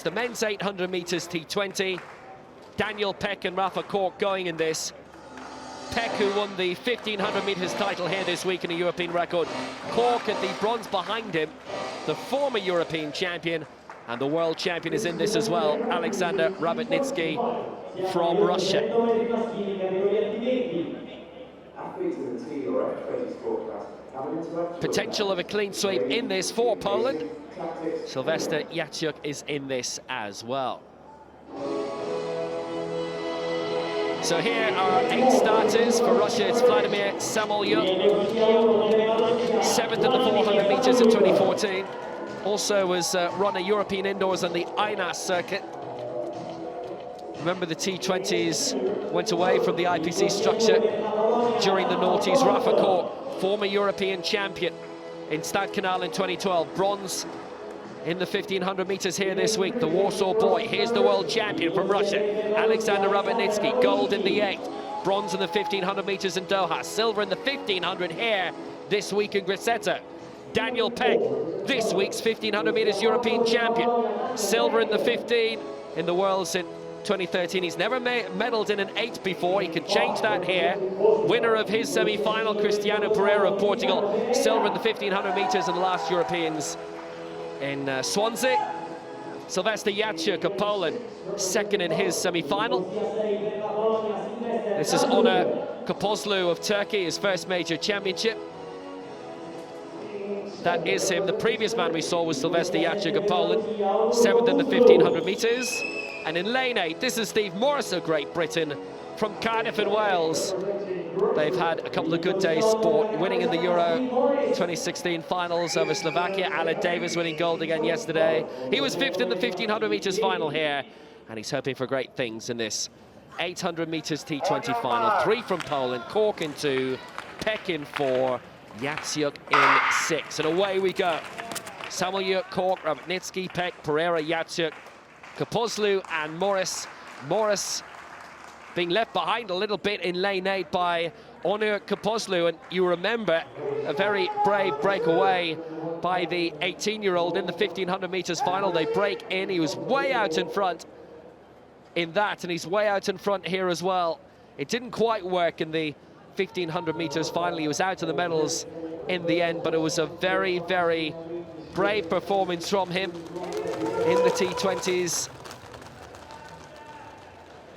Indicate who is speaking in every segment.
Speaker 1: It's the men's 800 meters T20. Daniel Peck and Rafa Kork going in this. Peck, who won the 1500 meters title here this week in a European record. Kork at the bronze behind him, the former European champion, and the world champion is in this as well, Alexander RABOTNITSKIY from Russia. Potential of a clean sweep in this for Poland. Sylwester JACIUK is in this as well. So here are 8 starters for Russia. It's Vladimir Samolyuk, 7th in the 400 meters in 2014. Also was run a European indoors on the INAS circuit. Remember, the T20s went away from the IPC structure during the noughties. Rafa Kork, former European champion in Stadkanal in 2012, bronze in the 1500 meters here this week. The Warsaw boy, here's the world champion from Russia, Alexander RABOTNITSKIY, gold in the 8th, bronze in the 1500 meters in Doha, silver in the 1500 here this week in Grosseto. Daniel Peck, this week's 1500 meters European champion, silver in the 15 in the Worlds in 2013. He's never medaled in an 8 before. He could change that here. Winner of his semi-final, Cristiano Pereira of Portugal, silver in the 1500 meters in the last Europeans in Swansea. Sylwester JACIUK of Poland, 2nd in his semi-final. This is Onur Kapozlu of Turkey, his first major championship. That is him. The previous man we saw was Sylwester JACIUK of Poland, 7th in the 1500 meters. And in lane 8, this is Steve Morris of Great Britain from Cardiff in Wales. They've had a couple of good days sport, winning in the Euro 2016 finals over Slovakia. Alan Davis winning gold again yesterday. He was 5th in the 1500 meters final here, and he's hoping for great things in this 800 meters T20 final. 3 from Poland, Kork in 2, Peck in 4, JACIUK in 6, and away we go. Samolyuk, Kork, RABOTNITSKIY, Peck, Pereira, JACIUK, Kapozlu and Morris. Morris being left behind a little bit in lane 8 by Onur Kapozlu, and you remember a very brave breakaway by the 18-year-old in the 1500 meters final. They break in, he was way out in front in that, and he's way out in front here as well. It didn't quite work in the 1500 meters final. He was out of the medals in the end, but it was a very, very brave performance from him in the T20s.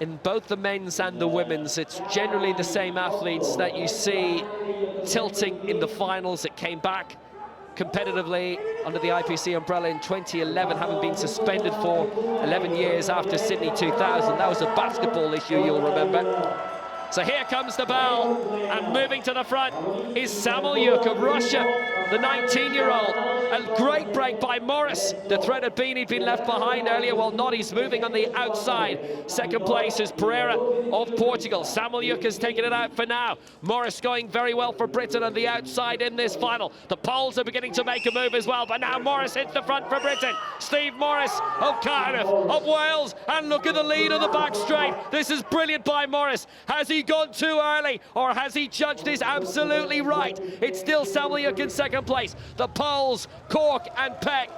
Speaker 1: In both the men's and the women's, it's generally the same athletes that you see tilting in the finals. It came back competitively under the IPC umbrella in 2011, having been suspended for 11 years after Sydney 2000. That was a basketball issue, you'll remember. So here comes the bell, and moving to the front is Samolyuk of Russia, the 19-year-old. A great break by Morris. The threat had been he'd been left behind earlier. Well, not. He's moving on the outside. 2nd place is Pereira of Portugal. Samolyuk has taken it out for now. Morris going very well for Britain on the outside in this final. The Poles are beginning to make a move as well, but now Morris hits the front for Britain. Steve Morris of Cardiff, of Wales, and look at the lead of the back straight. This is brilliant by Morris. Has he gone too early, or has he judged this absolutely right? It's still Samolyuk in 2nd place. The Poles, Kork and Peck,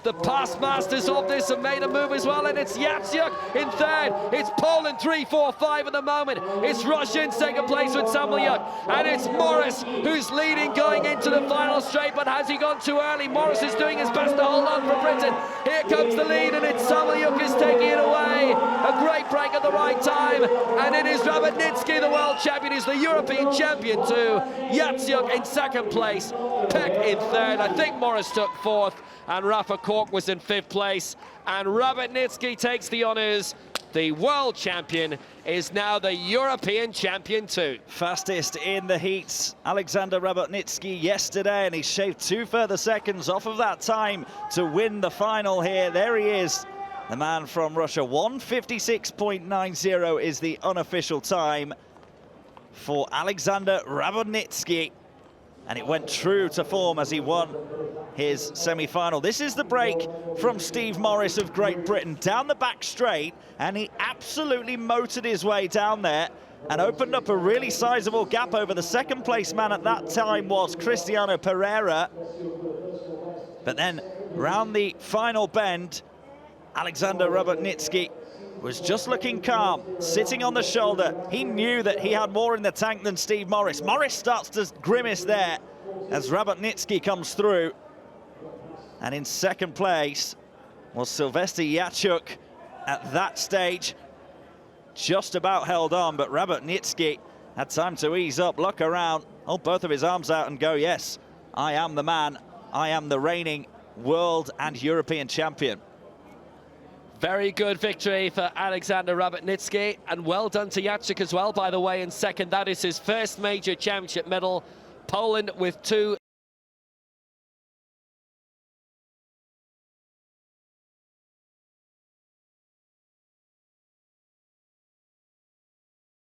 Speaker 1: the past masters of this, have made a move as well, and it's JACIUK in 3rd. It's Poland 3, 4, 5 at the moment. It's Russia in 2nd place with Samolyuk, and it's Morris who's leading going into the final straight, but has he gone too early? Morris is doing his best to hold on for Britain. Here comes the lead, and it's Samolyuk is taking it away. A great break at the right time, and it is RABOTNITSKIY, the world champion, is the European champion too. JACIUK in 2nd place, Peck in 3rd. I think Morris took 4th, and Rafa Kork was in 5th place, and RABOTNITSKIY takes the honours. The world champion is now the European champion too.
Speaker 2: Fastest in the heats, Alexander RABOTNITSKIY yesterday, and he shaved 2 further seconds off of that time to win the final here. There he is, the man from Russia. 1:56.90 is the unofficial time for Alexander RABOTNITSKIY. And it went true to form as he won his semi-final. This is the break from Steve Morris of Great Britain down the back straight, and he absolutely motored his way down there and opened up a really sizable gap over the 2nd place man at that time was Cristiano Pereira. But then round the final bend, Alexander Rabotnitsky was just looking calm, sitting on the shoulder. He knew that he had more in the tank than Steve Morris. Morris starts to grimace there as Rabotnitsky comes through. And in second place was Sylwester JACIUK at that stage. Just about held on, but Rabotnitsky had time to ease up, look around, hold both of his arms out and go, yes, I am the man. I am the reigning world and European champion.
Speaker 1: Very good victory for Alexander Rabotnitsky, and well done to JACIUK as well, by the way, in second. That is his first major championship medal. Poland with 2